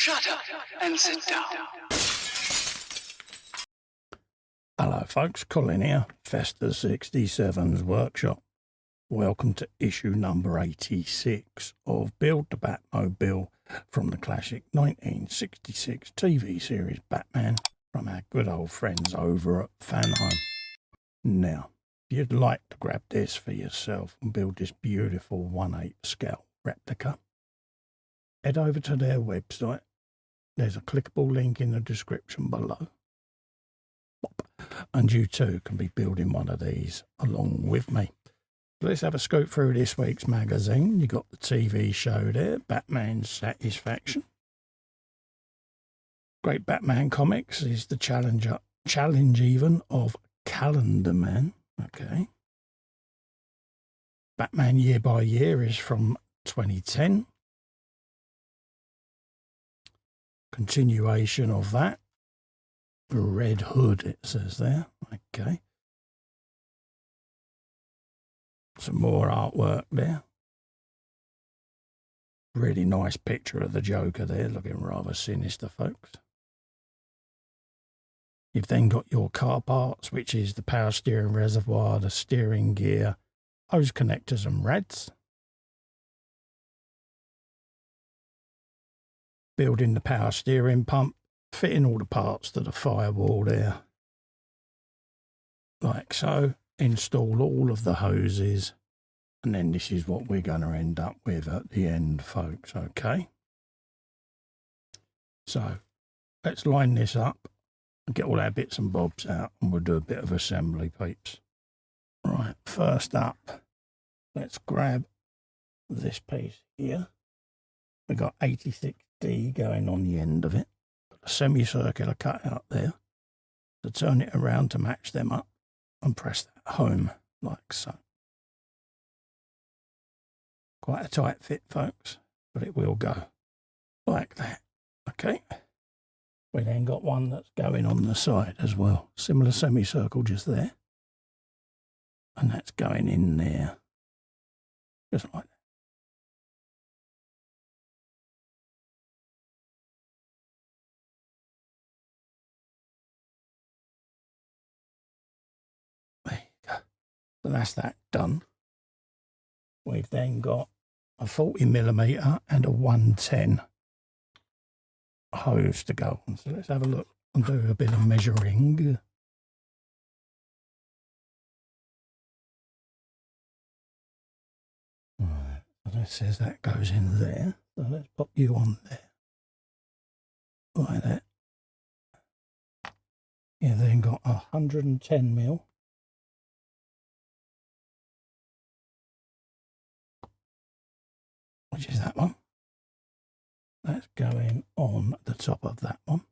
Shut up and sit down. Hello folks, Colin here, Festa 67's workshop. Welcome to issue number 86 of Build the Batmobile from the classic 1966 TV series Batman from our good old friends over at Fanhome. Now, if you'd like to grab this for yourself and build this beautiful 1/8 scale replica, head over to their website. There's a clickable link in the description below. And you too can be building one of these along with me. Let's have a scoop through this week's magazine. You got the TV show there, Batman's Satisfaction. Great Batman Comics is the challenge even of Calendar Man. Okay. Batman Year by Year is from 2010. Continuation of that. Red Hood, it says there. Okay. Some more artwork there. Really nice picture of the Joker there, looking rather sinister, folks. You've then got your car parts, which is the power steering reservoir, the steering gear, hose connectors and rads. Building the power steering pump, fitting all the parts to the firewall there. Like so. Install all of the hoses. And then this is what we're going to end up with at the end, folks. Okay. So let's line this up and get all our bits and bobs out, and we'll do a bit of assembly, peeps. Right, first up, let's grab this piece here. We've got 86D going on the end of it. Got a semicircular cutout there. So turn it around to match them up and press that home like so. Quite a tight fit, folks, but it will go like that. Okay. We then got one that's going on the side as well. Similar semicircle just there. And that's going in there. Just like that. There you go. So that's that done. We've then got a 40mm and a 110 hose to go on. So let's have a look and do a bit of measuring. Right, so it says that goes in there. So let's pop you on there. Like that. You then got 110mm. Which is that one. That's going on the top of that one.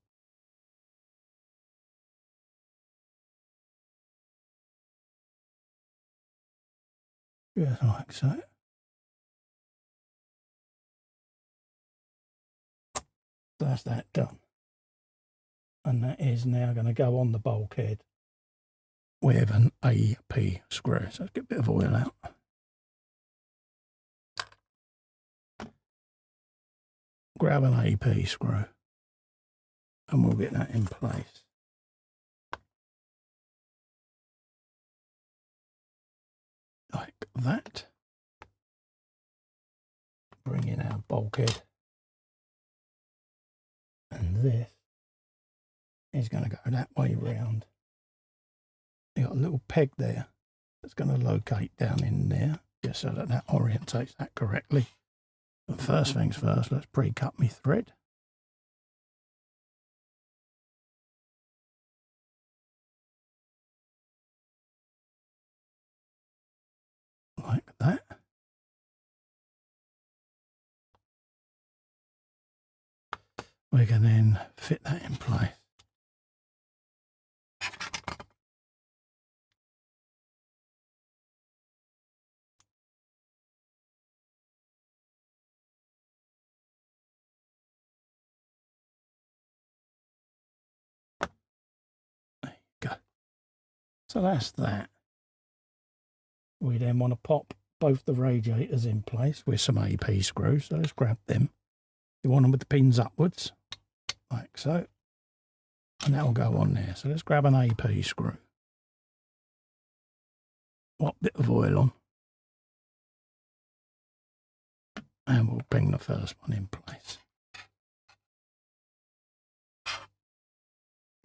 Just like so. So that's that done. And that is now going to go on the bulkhead with an AP screw. So let's get a bit of oil out. Grab an AP screw and we'll get that in place. Like that. Bring in our bulkhead. And this is going to go that way round. You've got a little peg there that's going to locate down in there, just so that that orientates that correctly. But first things first, let's pre-cut my thread. Like that. We can then fit that in place. So that's that. We then want to pop both the radiators in place with some AP screws. So let's grab them. You want them with the pins upwards. like so. And that'll go on there. So let's grab an AP screw. What bit of oil on. And we'll bring the first one in place.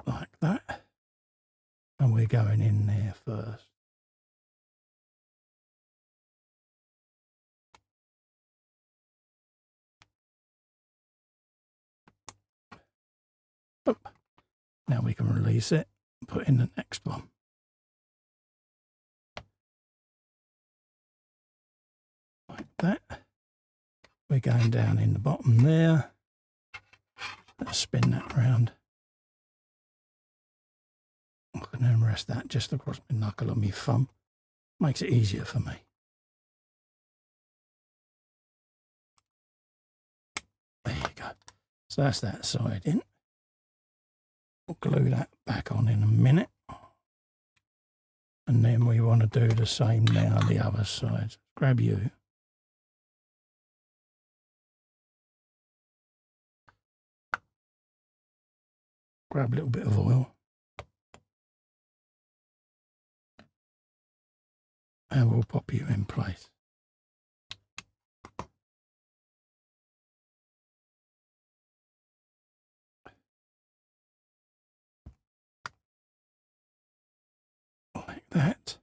Like that. And we're going in there first. Oh. Now we can release it and put in the next one. Like that. We're going down in the bottom there. Let's spin that round. I can then rest that just across my knuckle on my thumb. Makes it easier for me. There you go. So that's that side in. We'll glue that back on in a minute. And then we want to do the same now on the other side. Grab you. Grab a little bit of oil. And we'll pop you in place. Like that.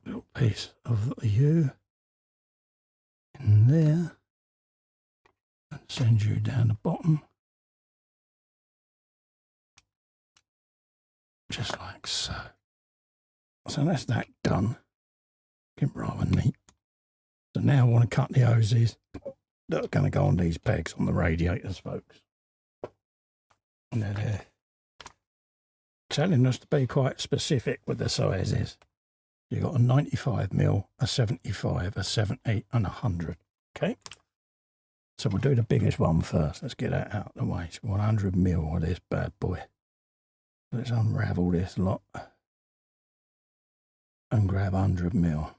Little piece of the U in there. And send you down the bottom. Just like so. So that's that done. Looking rather neat. So now I want to cut the hoses that are going to go on these pegs on the radiators, folks. And they're telling us to be quite specific with the sizes. You've got a 95mm, a 75, a 70 and a 100. Okay. So we'll do the biggest one first. Let's get that out of the way. So 100mm of this bad boy. Let's unravel this lot and grab 100mm.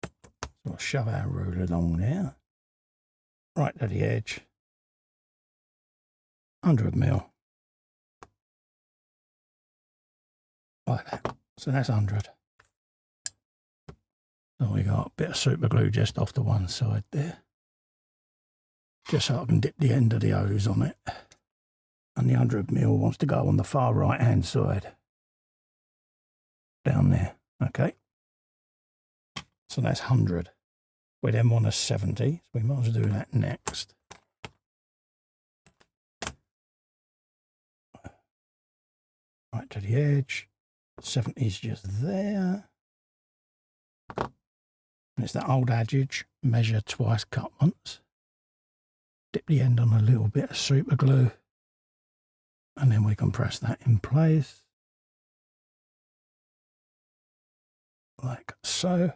So we'll shove our ruler along there, right to the edge. 100mm. Like that. So that's 100. So we got a bit of super glue just off the one side there. Just so I can dip the end of the hose on it. And the 100mm wants to go on the far right hand side. Down there. Okay. So that's 100. We then want a 70. So we might as well do that next. Right to the edge. 70 is just there. And it's that old adage, measure twice, cut once. Dip the end on a little bit of super glue. And then we can press that in place. Like so.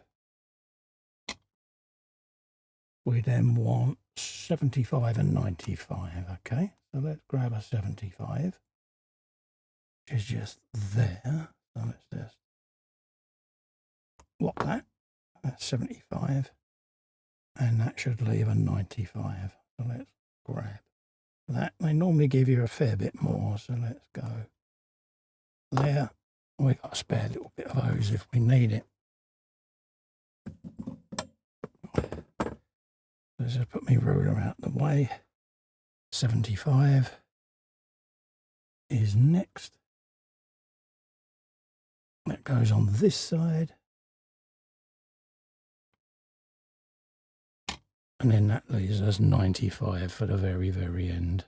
We then want 75 and 95, okay? So let's grab a 75, which is just there. So let's just lock that. That's 75. And that should leave a 95. So let's grab that. They normally give you a fair bit more, so let's go there. We've got a spare little bit of hose if we need it. Let's just put my ruler out the way. 75 is next. That goes on this side. And then that leaves us 95 for the very, very end.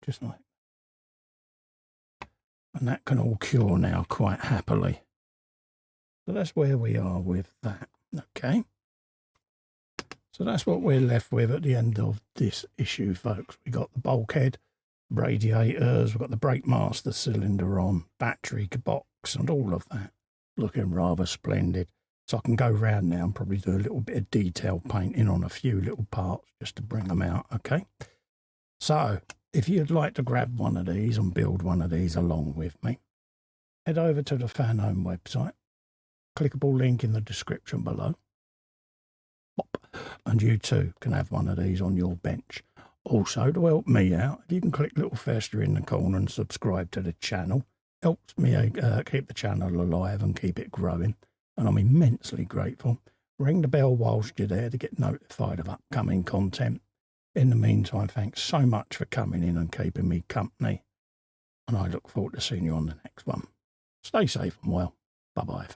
Just like. And that can all cure now quite happily. So that's where we are with that. Okay. So that's what we're left with at the end of this issue, folks. We got the bulkhead, radiators, we've got the brake master cylinder on, battery box and all of that. Looking rather splendid. So I can go round now and probably do a little bit of detail painting on a few little parts just to bring them out, okay? So if you'd like to grab one of these and build one of these along with me, head over to the Fanhome website, clickable link in the description below, and you too can have one of these on your bench. Also, to help me out, if you can click little fester in the corner and subscribe to the channel, helps me keep the channel alive and keep it growing, and I'm immensely grateful. Ring the bell whilst you're there to get notified of upcoming content. In the meantime, thanks so much for coming in and keeping me company, and I look forward to seeing you on the next one. Stay safe and well. Bye-bye.